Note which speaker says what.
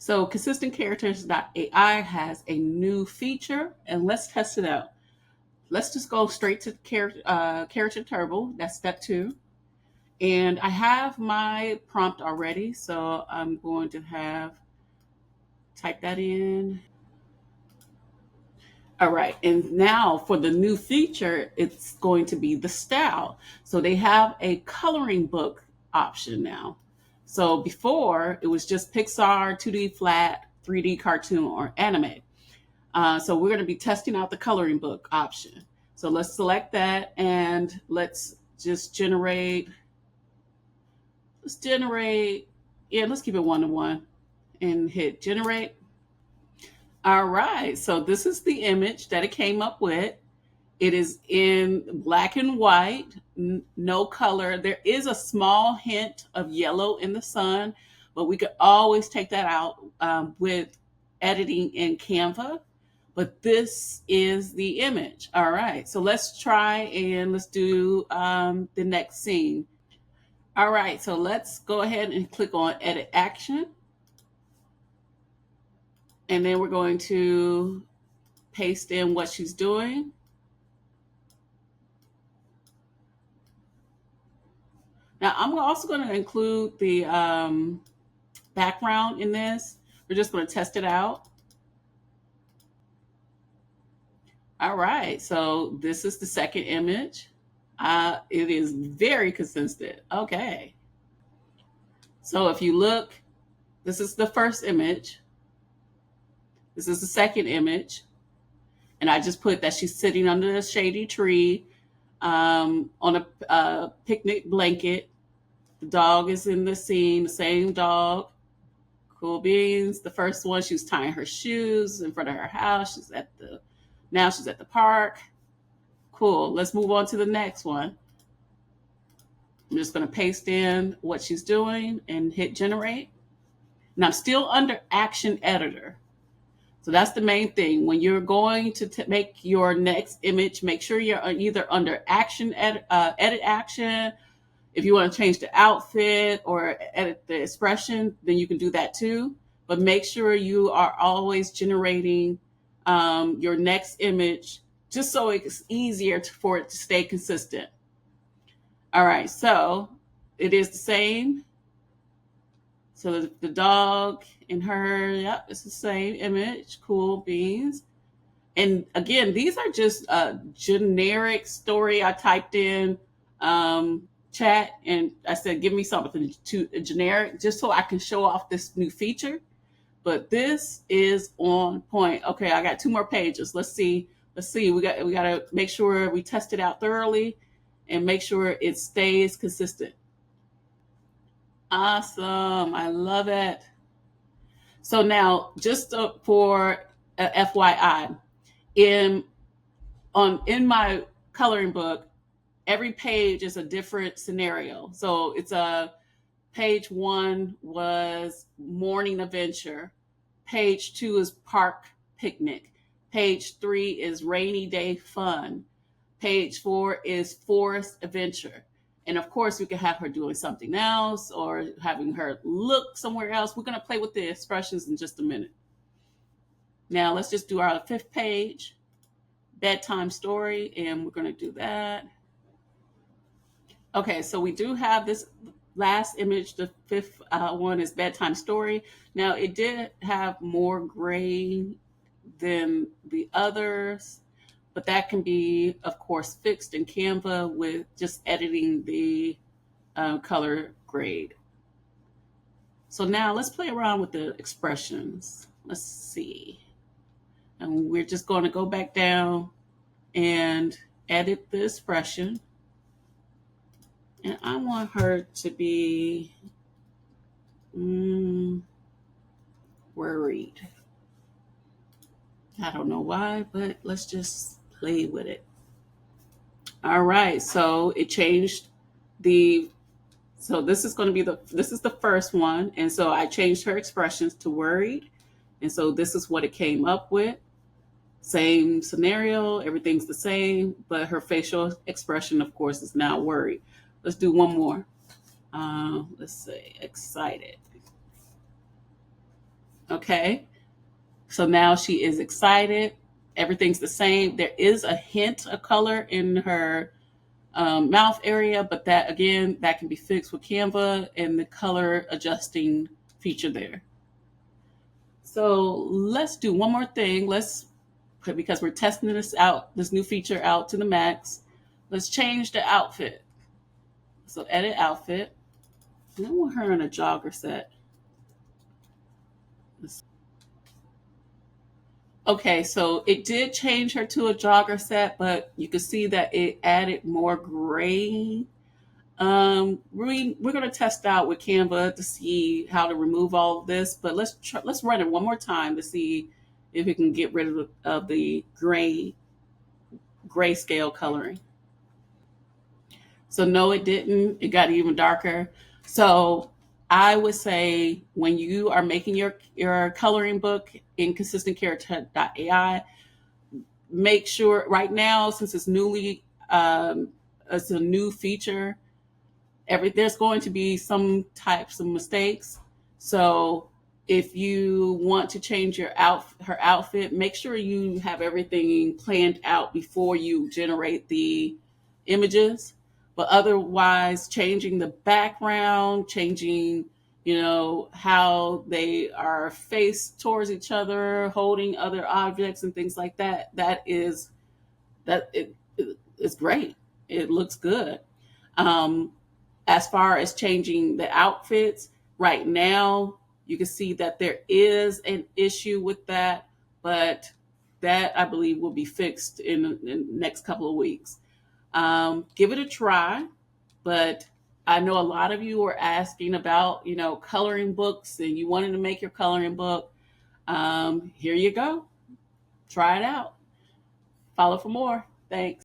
Speaker 1: So ConsistentCharacters.AI has a new feature, and let's test it out. Let's just go straight to character turbo. That's step 2. And I have my prompt already, so I'm going to type that in. All right, and now for the new feature, it's going to be the style. So they have a coloring book option now. So before it was just Pixar, 2D flat, 3D cartoon, or anime. So we're going to be testing out the coloring book option. So let's select that and let's just generate. Let's generate. Yeah, let's keep it 1-to-1 and hit generate. All right, so this is the image that it came up with. It is in black and white, no color. There is a small hint of yellow in the sun, but we could always take that out with editing in Canva. But this is the image. All right, so let's try and let's do the next scene. All right, so let's go ahead and click on Edit Action. And then we're going to paste in what she's doing. Now, I'm also going to include the background in this. We're just going to test it out. All right, so this is the second image. It is very consistent. Okay. So if you look, this is the first image. This is the second image. And I just put that she's sitting under a shady tree on a picnic blanket. The dog is in the scene, the same dog. Cool beans. The first one, she was tying her shoes in front of her house. Now she's at the park. Cool. Let's move on to the next one. I'm just going to paste in what she's doing and hit generate. And I'm still under Action Editor. So that's the main thing. When you're going to make your next image, make sure you're either under Edit Action. If you want to change the outfit or edit the expression, then you can do that too. But make sure you are always generating your next image just so it's easier for it to stay consistent. All right, so it is the same. So the dog and her, yep, it's the same image. Cool beans. And again, these are just a generic story. I typed in chat and I said, give me something generic just so I can show off this new feature. But this is on point. Okay, I got 2 more pages. Let's see. We got to make sure we test it out thoroughly and make sure it stays consistent. Awesome. I love it. So now, just for FYI, in my coloring book, every page is a different scenario. So it's page 1 was morning adventure. Page 2 is park picnic. Page 3 is rainy day fun. Page 4 is forest adventure. And of course, we could have her doing something else or having her look somewhere else. We're going to play with the expressions in just a minute. Now, let's just do our 5th page, bedtime story, and we're going to do that. Okay, so we do have this last image. The 5th one is bedtime story. Now, it did have more gray than the others, but that can be, of course, fixed in Canva with just editing the color grade. So now let's play around with the expressions. Let's see. And we're just going to go back down and edit the expression. And I want her to be worried. I don't know why, but let's just play with it. All right, so it changed so this is going to be this is the first one. And so I changed her expressions to worried. And so this is what it came up with. Same scenario, everything's the same, but her facial expression, of course, is now worried. Let's do one more. Let's say excited. Okay. So now she is excited. Everything's the same. There is a hint of color in her mouth area, but that again, that can be fixed with Canva and the color adjusting feature there. So let's do one more thing. Because we're testing this new feature out to the max. Let's change the outfit. So edit outfit. And I want her in a jogger set. Okay, so it did change her to a jogger set, but you can see that it added more gray. We're gonna test out with Canva to see how to remove all of this, but let's run it one more time to see if we can get rid of the grayscale coloring. So no, it didn't. It got even darker. So I would say when you are making your coloring book in ConsistentCharacter.AI, make sure right now, since it's a new feature, there's going to be some types of mistakes. So if you want to change her outfit, make sure you have everything planned out before you generate the images. But otherwise, changing the background, changing how they are faced towards each other, holding other objects and things like that, it's great. It looks good. um, as far as changing the outfits, right now, you can see that there is an issue with that, but that I believe will be fixed in the next couple of weeks. Give it a try, but I know a lot of you were asking about, coloring books and you wanted to make your coloring book. Here you go. Try it out. Follow for more. Thanks.